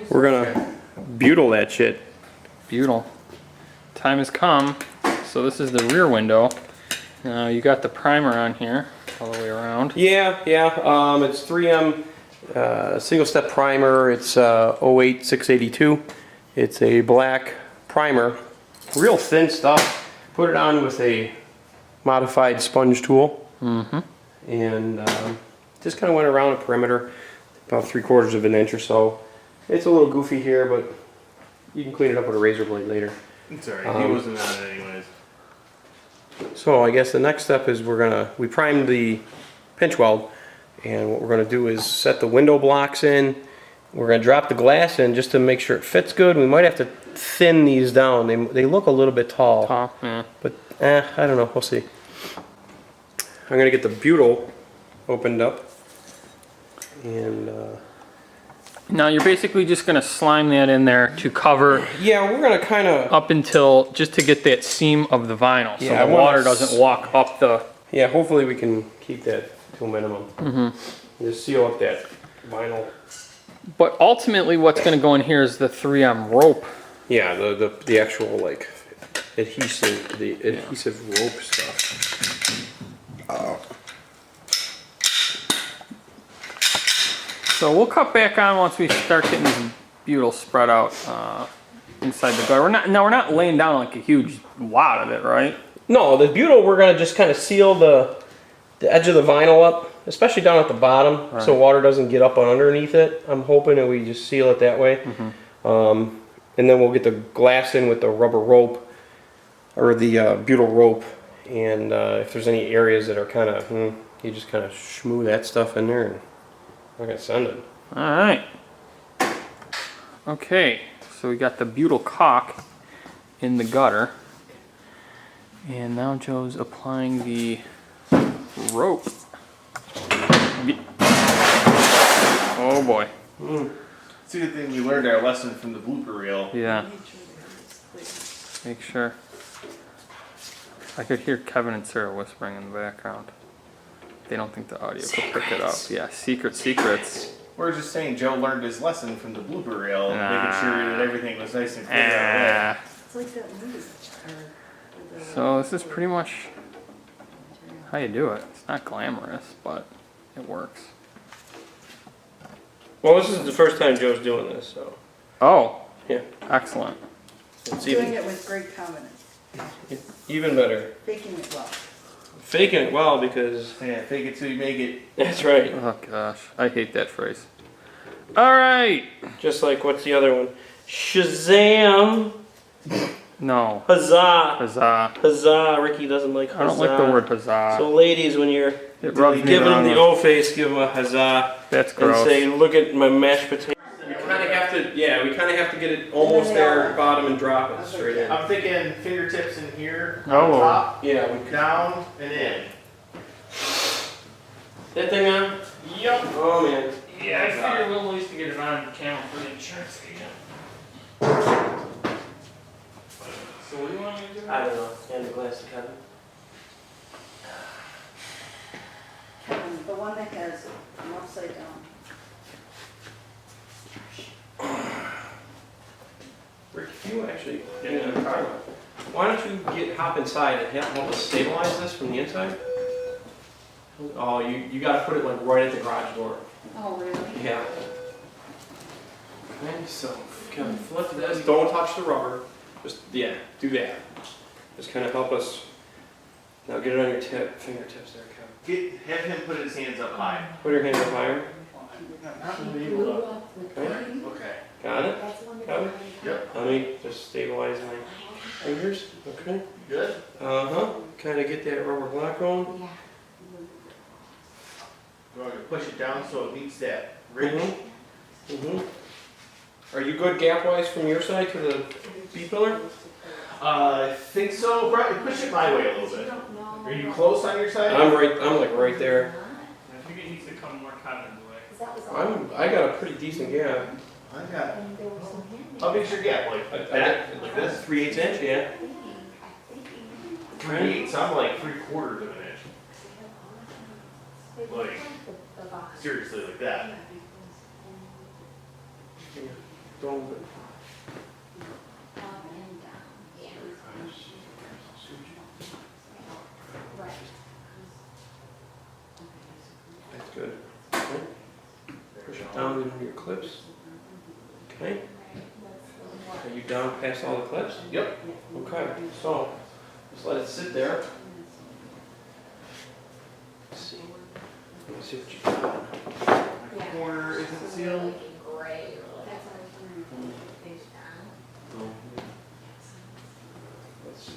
We're gonna butyl that shit. Butyl. Time has come. So this is the rear window. You got the primer on here all the way around. Yeah. It's 3M single step primer. It's 08682. It's a black primer. Real thin stuff. Put it on with a modified sponge tool. And just kind of went around the perimeter about 3/4 of an inch or so. It's a little goofy here, but you can clean it up with a razor blade later. It's alright, he wasn't on it anyways. So I guess the next step is we primed the pinch weld, and what we're gonna do is set the window blocks in. We're gonna drop the glass in just to make sure it fits good. We might have to thin these down. They look a little bit tall. Yeah. But I don't know, we'll see. I'm gonna get the butyl opened up, and now you're basically just going to slime that in there to cover. yeah, we're gonna kind of up until just to get that seam of the vinyl, so the water doesn't walk up the. Yeah, hopefully we can keep that to a minimum. Just seal up that vinyl. But ultimately, what's going to go in here is the 3M rope. Yeah, the actual like adhesive, the adhesive rope stuff. So we'll cut back on once we start getting this butyl spread out inside the gutter. We're not laying down like a huge wad of it, right? No, the butyl we're gonna just kind of seal the edge of the vinyl up, especially down at the bottom, so water doesn't get up and underneath it. I'm hoping that we just seal it that way, and then we'll get the glass in with the rubber rope or the butyl rope, and if there's any areas that are kind of, you just kind of shmoo that stuff in there, and we're gonna send it. All right. Okay, so we got the butyl caulk in the gutter, and now Joe's applying the rope. Oh boy. It's a good thing we learned our lesson from the blooper reel. Yeah. Make sure. I could hear Kevin and Sarah whispering in the background. They don't think the audio could pick it up. Yeah, secrets. We're just saying Joe learned his lesson from the blooper reel, making sure that everything was nice and clear. It's like that movie. So this is pretty much how you do it. It's not glamorous, but it works. Well, this is the first time Joe's doing this, so Oh, yeah, excellent. it's Doing it with great confidence. even better. Faking it well. Faking it well because Yeah, fake it till you make it. that's right. Oh gosh, I hate that phrase. All right. Just like what's the other one? Shazam! No. Huzzah! Huzzah. Huzzah! Ricky doesn't like huzzah. I don't like the word huzzah. So ladies, when you're It rubs me giving the them wrong the way. O face, give them a huzzah. That's And gross. say, look at my mashed potato. We kind of have to, we kind of have to get it almost there at the bottom and drop it straight in. I'm thinking fingertips in here, Oh. on top, Yeah, we down, and in. that thing on? Yep. Oh man. Yeah, I figured we'll at least get it on camera for the insurance agent. So what do you want me to do? I don't know. Hand the glass to Kevin. Kevin, the one that has an upside down. Rick, if you actually get in the car, why don't you hop inside and help us stabilize this from the inside? Oh, you got to put it like right at the garage door. Oh, really? Yeah. Okay, so kind of flip this. Don't touch the rubber. Just do that. Just kind of help us. Now get it on your fingertips there, Kevin. Have him put his hands up high. Put your hands up higher. Okay. Okay. Got it. Got it. Yep. Let me just stabilize my fingers. Okay. Good. Kind of get that rubber block going. Yeah. We're going to push it down so it meets that ridge. Are you good gap-wise from your side to the B-pillar? I think so. Push it my way a little bit. Are you close on your side? I'm like right there. I think it needs to come more Kevin's way. I got a pretty decent gap. I got. How big's your gap? Like that? Like this? 3/8 inch, yeah. 3/8. I'm like 3/4 of an inch. Like seriously, like that. Yeah. Don't move it. Up and down. Yeah. Right. That's good. Okay. Push it down into your clips. Okay. Are you down past all the clips? Yep. Okay, so just let it sit there. Let's see. Let me see what you got. Corner isn't sealed. Great. Let's see.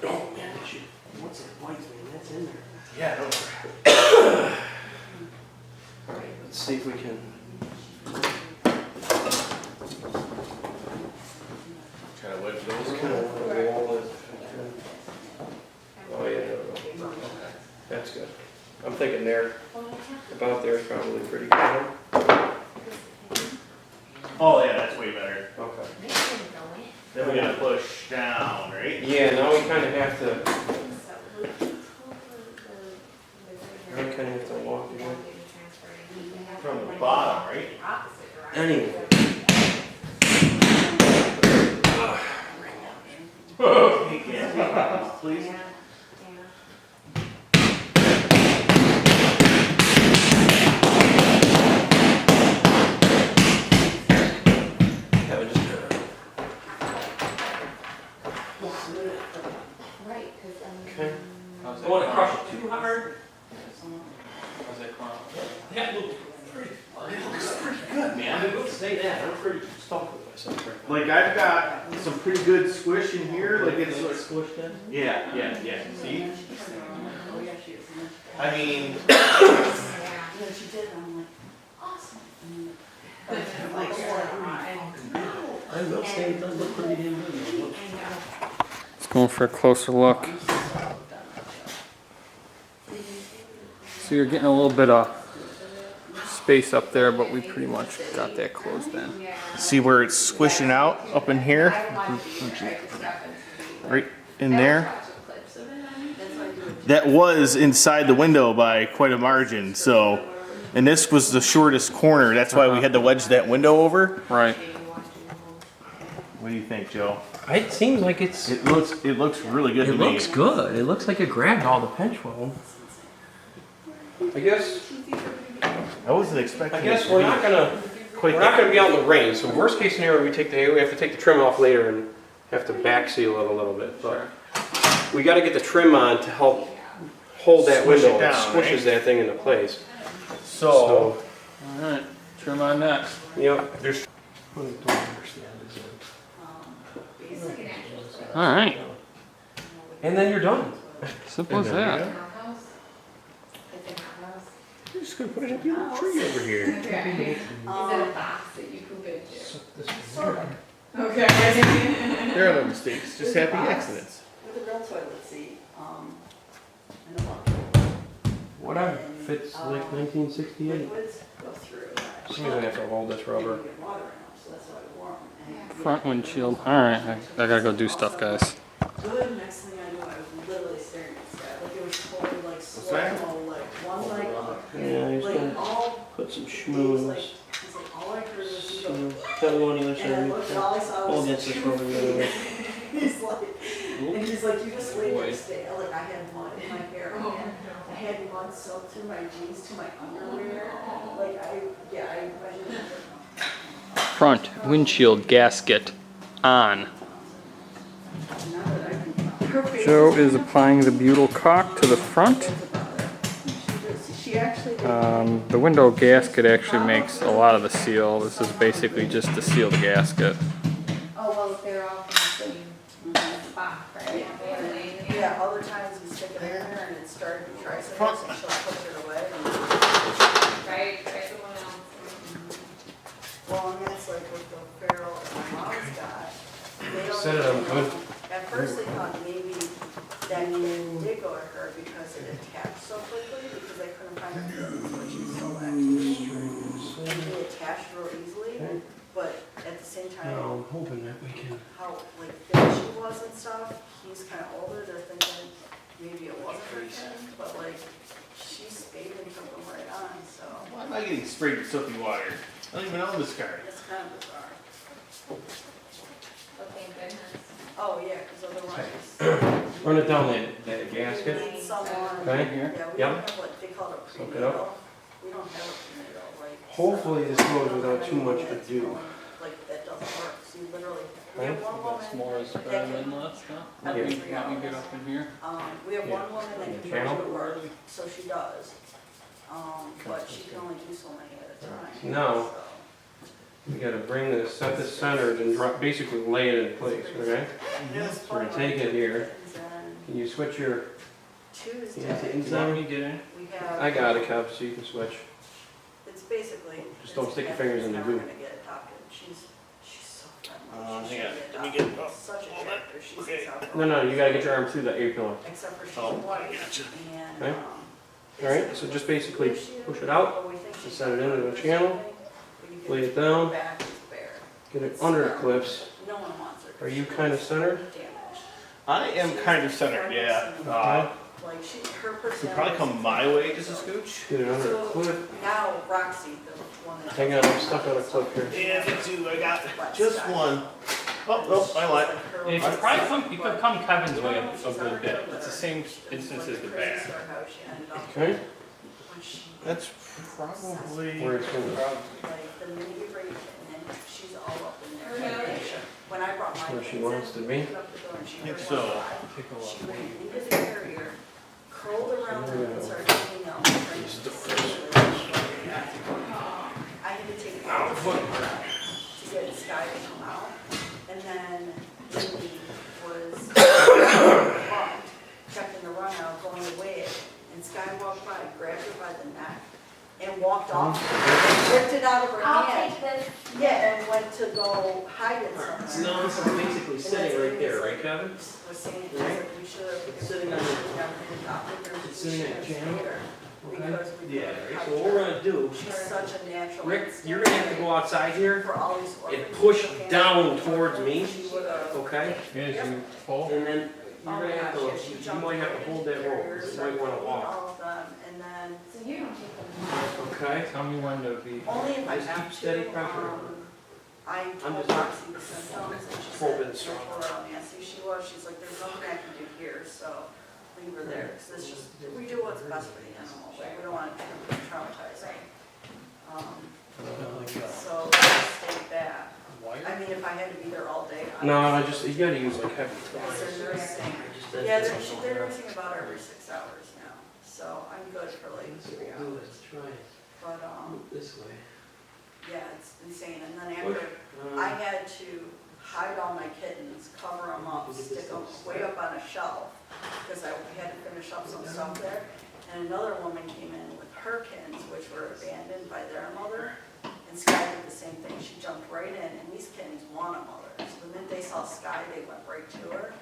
Oh man, what's that white man? That's in there. Yeah, no. All right, let's see if we can. Try to wedge Just those. kind of wall it. Oh yeah, there we go. That's good. I'm thinking there, about there is probably pretty good. Oh yeah, that's way better. Okay. Then we gotta push down, right? Yeah, now we kind of have to. Now we kind of have to walk again. From the bottom, right? Anyway. Hey, Gaskets, please. Kevin, just okay. How's Don't want to crush it too hard. How's that come out? That looks pretty. Good, man. I will say that. I'm pretty stuck with myself right now. Like I've got some pretty good squish in here. Like it's squished in. yeah. See? I mean, Yeah, she did, I'm like, awesome. I will say it does look pretty damn good. Let's go for a closer look. So you're getting a little bit of space up there, but we pretty much got that closed in. see where it's squishing out up in here, right in there. That was inside the window by quite a margin. So, and this was the shortest corner. That's why we had to wedge that window over. Right. What do you think, Joe? It seems like it's. It looks really good It to looks me. good. It looks like it grabbed all the pinch weld. I guess I wasn't expecting. it to we're be not gonna quite we're not gonna be out in the rain. So worst case scenario, we have to take the trim off later and have to back seal it a little bit. But we got to get the trim on to help hold that Squish it window. down, It squishes right? that thing into place. So, All right. Trim on next. Yep. there's What I don't understand is All right. and then you're done. Simple as that. You're just gonna put it in a beautiful tree over here. Is it a box that you poop into? Sort of. Okay. there are no mistakes, just happy accidents. With a real toilet seat, and a bucket. Whatever. Fits like 1968. Liquids go through. You're gonna have to hold this rubber. You get water in them, so that's why they're warm. And Front windshield. All right. I gotta go do stuff, guys. good, next thing I knew, I was literally staring at the sky. Like it was totally like that? slow-mo, like one leg up. Yeah, he's Like gonna all, put some he's schmooze. like, all I heard was you go. Tell me on the other And I side. looked, and all I saw Hold was this 2 rubber the other way. feet. He's like, and he's like, you just lay there Boy. and stay. Like I had mud in my hair. I had mud soaked through my jeans to my underwear. Like I measured. Front windshield gasket on. Now that I can. Her face Joe is applying the butyl caulk to the front. She actually. The window gasket actually makes a lot of the seal. This is basically just to seal the gasket. Oh, well, they're all from the same spot, right? Yeah, other times you stick it in there and it started to try something, so she'll push it away. Right, right, someone else. Well, and that's like with the ferrule that my mom's got. They don't Set it up even- good. At first they thought maybe that kid did go to her because it attached so quickly, because they couldn't find her pins, which is so actually. They attached real easily, but at the same time, I'm hoping that we can. how like thin she was and stuff, he's kind of older, they're thinking maybe it wasn't her pin, but like she stayed into so Why am I getting sprayed with soapy water? I don't even own this car. it's kind of bizarre. Okay, goodness. Oh, yeah, because otherwise, Run it down that you gasket. need someone, Okay. yeah, we Yep. don't have what they call a Soak it prenatal. up. We don't have a prenatal, like. Hopefully this goes without too much to do. Like, that doesn't work, so you literally, we Okay. have one woman. That's more is that better can- than less, huh? Yeah. Let me get up in here. We have Yeah. one woman that can Channel? do work, so she does. But she can only do so many at a time. Now- so. We gotta bring this, set this centered and drop, basically lay it in place, okay? It was So we're gonna fun, take like, it here. kittens and Can you switch your, yeah, Tuesday, kittens You want me on? to get in? we have. I got it, Kev, so you can switch. It's basically. Just don't it's stick your Catherine's fingers in the never goo. gonna get adopted. She's so friendly. Hang She should on, get let me adopted. get- oh, Such a hold character. She's Okay. South No, no, you gotta get your arm through the A-pillar. Except for she's Oh, white gotcha. and, Okay. Alright, so just basically push it out, just set it into the channel, lay it down, Back is bare. get it under the clips. No one wants her. Are you kind of centered? Damaged. I am kind of centered, yeah. Like she, her Could personality. probably come my way just a scooch. Get it under the So clip. now Roxy, the one that. Hang on, I'm stuck on a clip here. Yeah, me too. I got just one. Oh, no, I lied. It could probably come, you could come Kevin's way a good bit. It's the same instance as the back. Okay, That's probably. where it's going. Like the minute you bring it in, she's all up in there. When I brought my Where she kids wants in, to be. opened up the door and she think heard so. one cry. Take a She look. ran into the carrier, curled around them and started hanging out. I had to take all the foot to get Sky to come out. And then Lindy was bumped, kept in the run out, going away. And Sky walked by, grabbed her by the neck and walked off, ripped it out of her I'll hand. take this. Yeah, and went to go hide it somewhere. No, it's basically sitting right there, right, Kevin? Was saying, he's like, we should have. It's sitting on the- It's sitting on the channel? Because we. Yeah, so what we're gonna do, She's such a natural. Rick, you're gonna have to go outside here For all these. and orphans push and down families, towards me, she would've- okay? Is you full? And then Oh you're my gonna have gosh, to, yeah, she you jumped might have right to hold into that the rope, carrier, you might started wanna taking walk, all of them, and then, So you don't take them. okay? Tell me when to be. only if I Just have keep steady to, pressure. I told just not Roxy the symptoms, and she probing said, strong. "Here's how nasty she was," she's like, "There's nothing I can do here, so leave her there, because it's just, we do what's best for the animal, like, we don't want to traumatize her." So I just stayed back. I mean, if I had to be there all day. No, I just, you gotta use like heavy Because stuff. they're nursing, yeah, they're nursing about every 6 hours now, so I'm good for like 3 hours. Try it But, this way. yeah, it's insane, and then after, I had to hide all my kittens, cover them up, stick them way up on a shelf, because I had to finish up some stuff there. And another woman came in with her kittens, which were abandoned by their mother, and Sky did the same thing, she jumped right in, and these kittens want a mother. So the minute they saw Sky, they went right to her,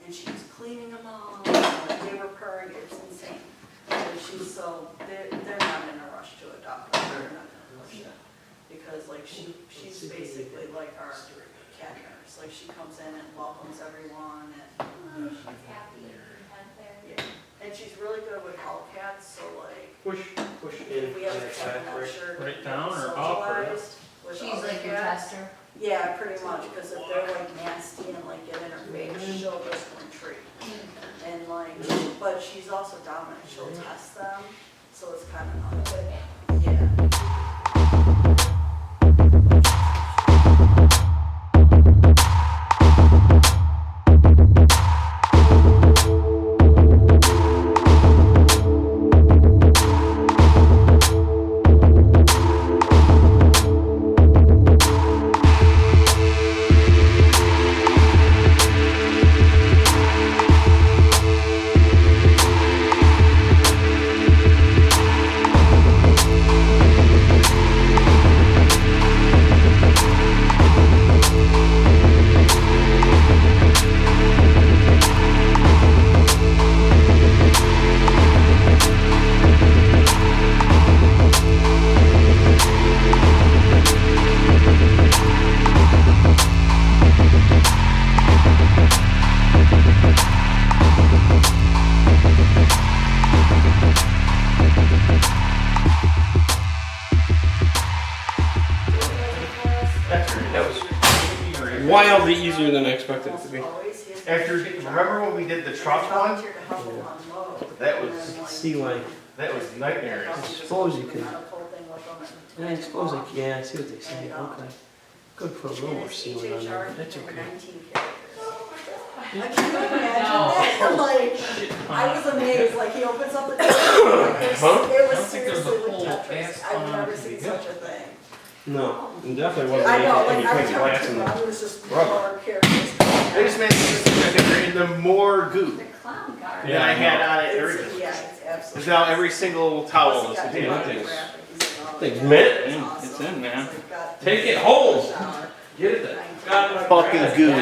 and she was cleaning them all, and they were purring, it's insane. And she's so, they're not in a rush to adopt her, they're not in a rush to, because like she's basically like our cat nurse, like she comes in and welcomes everyone, and, She's happy and content there. yeah. And she's really good with all cats, so like, Push if in, we have a like cat that, not right? sure. Right down or up or- socialized with She's other like your cats. tester. Yeah, pretty much, because if they're like nasty and like get in her face, she'll just retreat. And like, but she's also dominant, she'll test them, so it's kind of not, yeah. wildly easier than I expected it to be. Always his. After, remember when we did the truck one? Volunteered to help him unload. That And was- then, like, See why? That was nightmare. I suppose you could. Not a whole thing with him and- I suppose like, yeah, I see what they say. Okay. Could put a little And more his ceiling on HHR, there, but that's there were okay. 19 characters. I can't imagine that. Like, I was amazed. Like, he opens up the door. Like, Huh? it was don't think there's a seriously whole like Tetris. ass I've on never it. seen such a thing. No, it definitely wasn't I know, anything like, between every the time I glass turned and around, the. it was just rubber. more characters. They just managed to get into more goo The clown car. than I had on it It's, originally. yeah, it's absolutely. There's now every single towel in this Plus, he container. got things- graphic. He's like, oh, things yeah, mint. that's Mm, awesome. it's in, man. He's like, got- Take it home. Shower. Get it there. Fucking goo.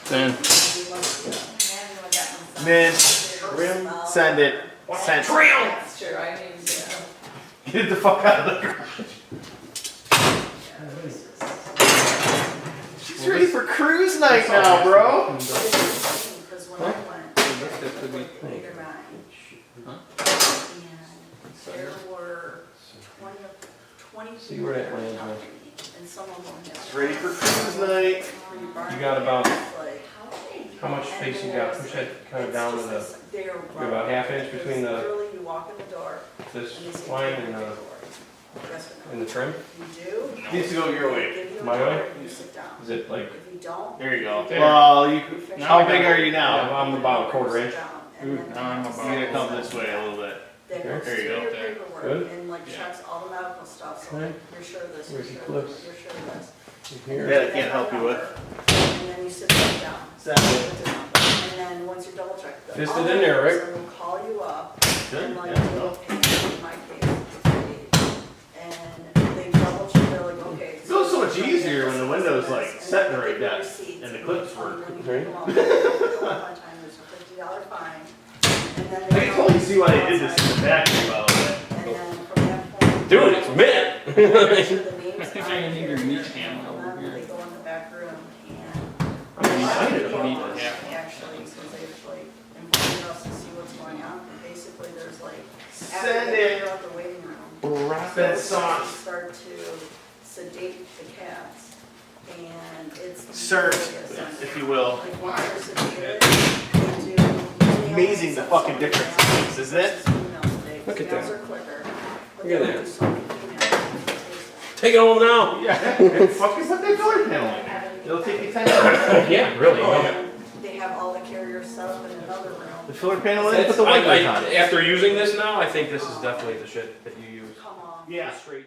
Then, Man, send it. Send it. That's true, I mean, yeah. Get it the fuck out of the garage. She's ready for cruise night now, bro. Because when I went, this could be. 8 or 9, Huh? and there were 20 See people where that there lands, talking, man. and some of them had. Ready for cruise night. You got about- Like, How much space you got? Push that kind of down to the, they're about half inch between the, literally, you walk in the door, this and they say, line "Take and your the, paperwork." Yes or no? and the trim? If you do, Needs to go your they way. give you a My door way? and you sit down. Is it like, If you don't. There you go. There. Well, you. finish How it. big are you yeah, now? I'm about a quarter inch. Sit down, and Ooh, then now I'm they about- You gotta come this way a little bit. That There. goes There you through go. your There. paperwork Good. and like Yeah. checks all the medical stuff, so Okay. like, you're sure of this, you're Where's the sure of clips? this, you're sure of this. Here? That I can't help you with. And then you sit back down. Send Put it. it down. And then once you're double checked. the Fist it other in there, right? person will call you up Good. and like, Yeah, do no. a payment, in my case, for free. And they double check, they're like, okay. It feels so much easier when the window's, like, And set in the then right they give you depth receipts, and the you clips come, work. and then you Right. pick 'em up. One time, there's a $50 fine. And then I they can totally come see why they did this outside. in the factory, by the way. And then from that point. Dude, it's mint. Make sure the names I think on I it need here, your meat and ham then over here. They go in the back room and. I'm excited People about this. Actually, since they've like invited us to see what's going on, basically there's like. After Send they it. clear out the waiting room. Spend they sauce. Start to sedate the cats and it's. the Sir, easiest. if you will. Like once they're sedated, they do. Amazing the fucking difference it makes, isn't it? Look at that. Nails are quicker. but Look at they that. do so many females. Take it home now. Yeah. Fucking put that filler panel in there. It'll take you 10 minutes. Yeah, really. And they have all the carriers set up in another room. The filler panel in, put the white light on it. After using this now, I think this is definitely the shit that you use. Come on. Yeah. Straight.